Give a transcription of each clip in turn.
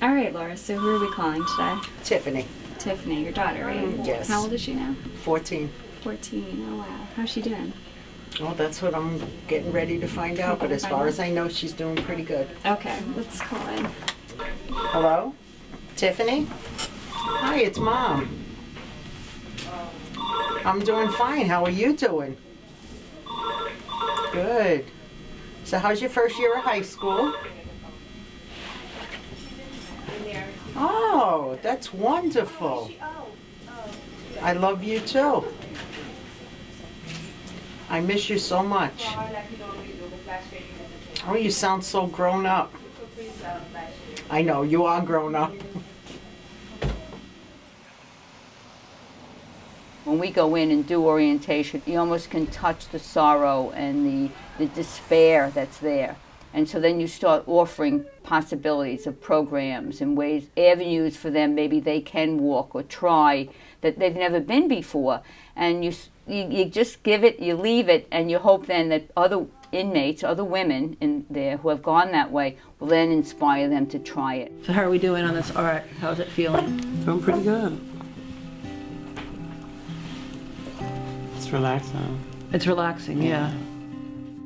All right, Laura, so who are we calling today? Tiffany. Tiffany, your daughter, right? Yes. How old is she now? 14. 14, oh wow. How's she doing? Well, that's what I'm getting ready to find out, but as far as I know, she's doing pretty good. Okay, let's call in. Hello? Tiffany? Hi, it's Mom. I'm doing fine. How are you doing? Good. So how's your first year of high school? Oh, that's wonderful. I love you too. I miss you so much. Oh, you sound so grown up. I know, you are grown up. When we go in and do orientation, you almost can touch the sorrow and the despair that's there. And so then you start offering possibilities of programs and ways, avenues for them, maybe they can walk or try that they've never been before. And you just give it, you leave it, and you hope then that other inmates, other women in there who have gone that way will then inspire them to try it. So how are we doing on this art? How's it feeling? Feeling pretty good. It's relaxing. It's relaxing, yeah.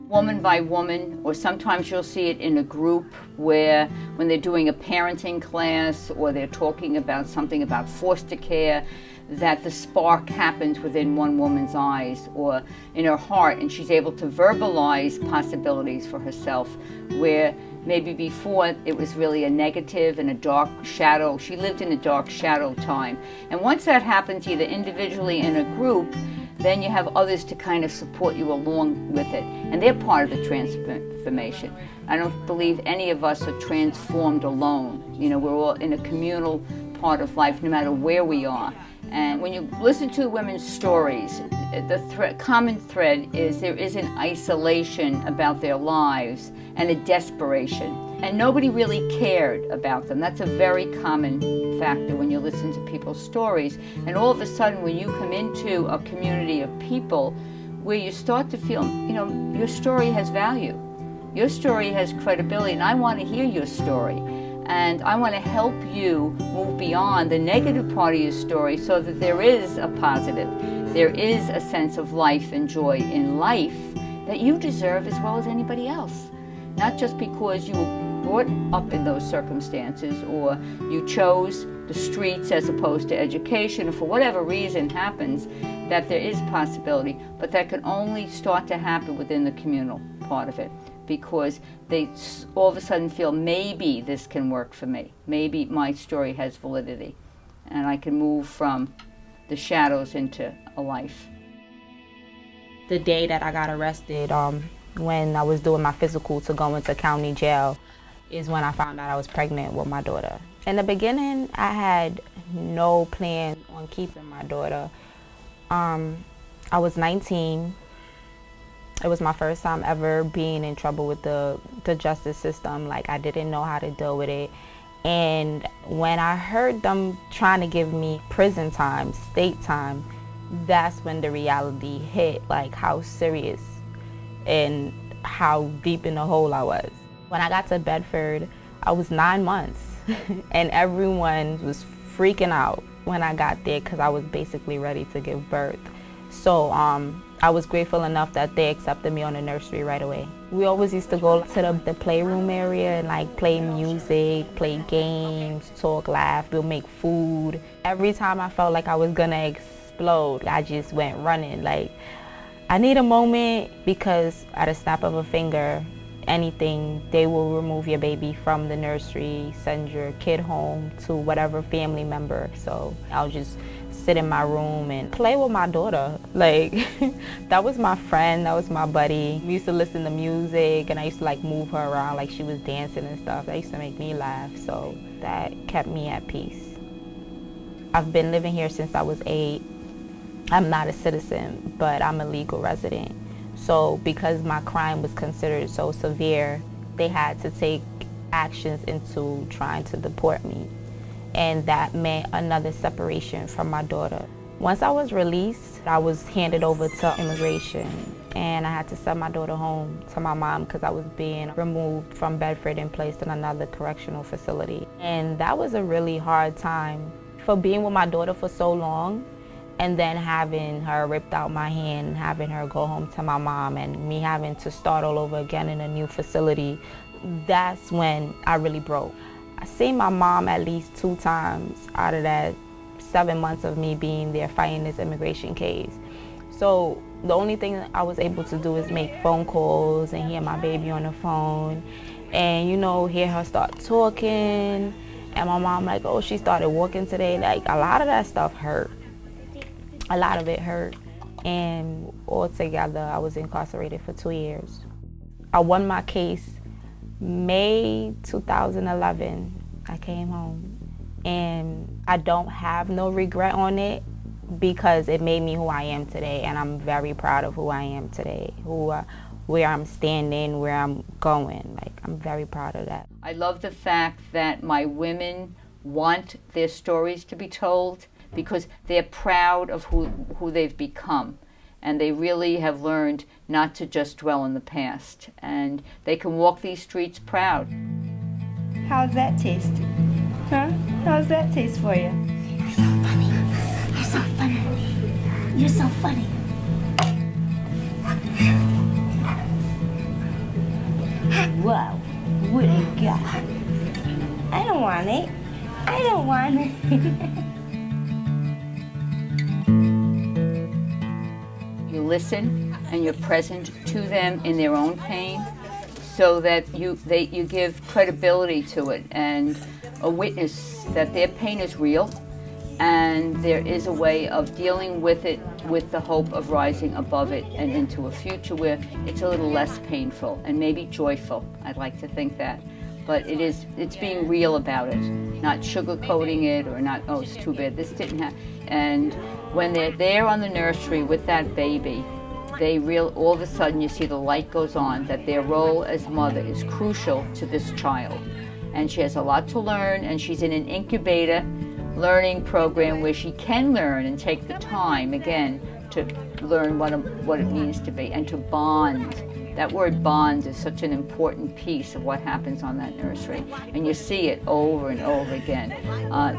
Woman by woman, or sometimes you'll see it in a group where when they're doing a parenting class or they're talking about something about foster care, that the spark happens within one woman's eyes or in her heart, and she's able to verbalize possibilities for herself where maybe before it was really a negative and a dark shadow. She lived in a dark shadow time. And once that happens, either individually in a group, then you have others to kind of support you along with it. And they're part of the transformation. I don't believe any of us are transformed alone. You know, we're all in a communal part of life, no matter where we are. And when you listen to women's stories, the common thread is there is an isolation about their lives and a desperation. And nobody really cared about them. That's a very common factor when you listen to people's stories. And all of a sudden, when you come into a community of people where you start to feel, you know, your story has value. Your story has credibility, and I want to hear your story. And I want to help you move beyond the negative part of your story so that there is a positive. There is a sense of life and joy in life that you deserve as well as anybody else. Not just because you were brought up in those circumstances or you chose the streets as opposed to education, or for whatever reason happens, that there is possibility, but that can only start to happen within the communal part of it, because they all of a sudden feel maybe this can work for me. Maybe my story has validity and I can move from the shadows into a life. The day that I got arrested, when I was doing my physical to go into county jail, is when I found out I was pregnant with my daughter. In the beginning, I had no plan on keeping my daughter. I was 19. It was my first time ever being in trouble with the justice system. Like, I didn't know how to deal with it. And when I heard them trying to give me prison time, state time, that's when the reality hit, like how serious and how deep in the hole I was. When I got to Bedford, I was 9 months and everyone was freaking out when I got there because I was basically ready to give birth. So I was grateful enough that they accepted me on the nursery right away. We always used to go to the playroom area and like play music, play games, talk, laugh, we'll make food. Every time I felt like I was gonna explode, I just went running. Like, I need a moment, because at a snap of a finger, anything, they will remove your baby from the nursery, send your kid home to whatever family member. So I'll just sit in my room and play with my daughter. Like, that was my friend, that was my buddy. We used to listen to music and I used to like move her around like she was dancing and stuff. That used to make me laugh, so that kept me at peace. I've been living here since I was 8. I'm not a citizen, but I'm a legal resident. So because my crime was considered so severe, they had to take actions into trying to deport me. And that meant another separation from my daughter. Once I was released, I was handed over to immigration, and I had to send my daughter home to my mom because I was being removed from Bedford and placed in another correctional facility. And that was a really hard time for being with my daughter for so long, and then having her ripped out my hand, having her go home to my mom, and me having to start all over again in a new facility. That's when I really broke. I seen my mom at least 2 times out of that 7 months of me being there fighting this immigration case. So the only thing I was able to do is make phone calls and hear my baby on the phone and, you know, hear her start talking. And my mom like, oh, she started walking today. Like, a lot of that stuff hurt. A lot of it hurt. And altogether, I was incarcerated for 2 years. I won my case May 2011. I came home. And I don't have no regret on it because it made me who I am today, and I'm very proud of who I am today, where I'm standing, where I'm going. Like, I'm very proud of that. I love the fact that my women want their stories to be told because they're proud of who they've become, and they really have learned not to just dwell in the past, and they can walk these streets proud. How's that taste? Huh? How's that taste for you? You're so funny. You're so funny. You're so funny. Whoa, what do you got? I don't want it. I don't want it. You listen and you're present to them in their own pain so that you give credibility to it and a witness that their pain is real and there is a way of dealing with it with the hope of rising above it and into a future where it's a little less painful and maybe joyful. I'd like to think that. But it's being real about it, not sugarcoating it or not, oh, it's too bad, this didn't happen. And when they're there on the nursery with that baby, all of a sudden you see the light goes on, that their role as mother is crucial to this child. And she has a lot to learn, and she's in an incubator learning program where she can learn and take the time, again, to learn what it means to be and to bond. That word bond is such an important piece of what happens on that nursery. And you see it over and over again.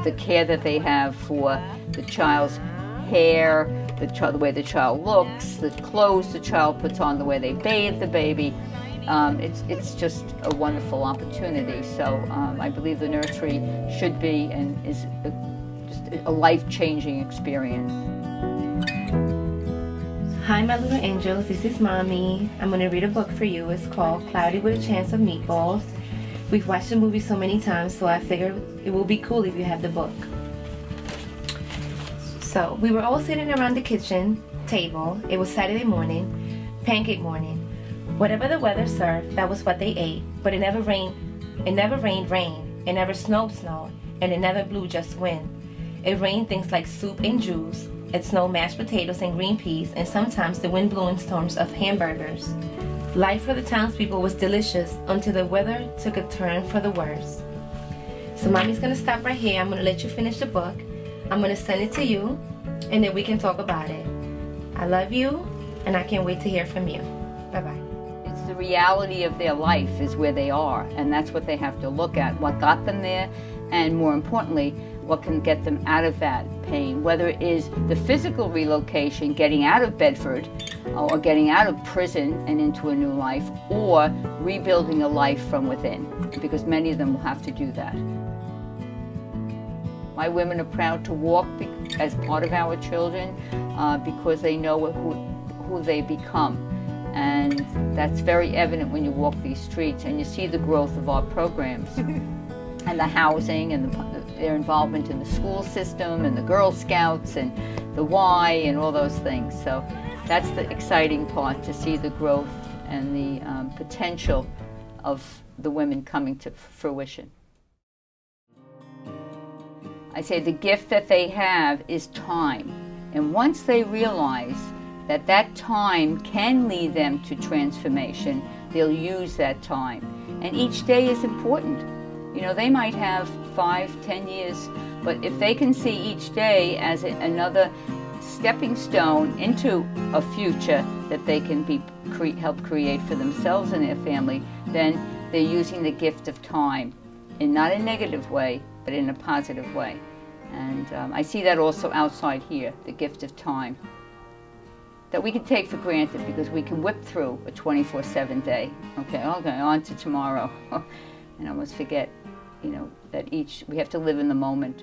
The care that they have for the child's hair, the way the child looks, the clothes the child puts on, the way they bathe the baby. It's just a wonderful opportunity. So I believe the nursery should be and is just a life-changing experience. Hi, my little angels. This is Mommy. I'm going to read a book for you. It's called Cloudy with a Chance of Meatballs. We've watched the movie so many times, so I figured it will be cool if you have the book. So, we were all sitting around the kitchen table. It was Saturday morning, pancake morning. Whatever the weather served, that was what they ate. But it never rained rain. It never snowed, and it never blew just wind. It rained things like soup and juice. It snowed mashed potatoes and green peas, and sometimes the wind blew in storms of hamburgers. Life for the townspeople was delicious until the weather took a turn for the worse. So Mommy's gonna stop right here. I'm gonna let you finish the book. I'm gonna send it to you, and then we can talk about it. I love you, and I can't wait to hear from you. Bye-bye. It's the reality of their life is where they are, and that's what they have to look at, what got them there, and more importantly, what can get them out of that pain, whether it is the physical relocation, getting out of Bedford, or getting out of prison and into a new life, or rebuilding a life from within, because many of them will have to do that. My women are proud to walk as part of our children because they know who they become. And that's very evident when you walk these streets and you see the growth of our programs and the housing and their involvement in the school system and the Girl Scouts and the Y and all those things. So that's the exciting part, to see the growth and the potential of the women coming to fruition. I say the gift that they have is time. And once they realize that that time can lead them to transformation, they'll use that time. And each day is important. You know, they might have 5, 10 years, but if they can see each day as another stepping stone into a future that they can help create for themselves and their family, then they're using the gift of time in not a negative way, but in a positive way. And I see that also outside here, the gift of time, that we can take for granted because we can whip through a 24/7 day. Okay, on to tomorrow. And almost forget, that we have to live in the moment.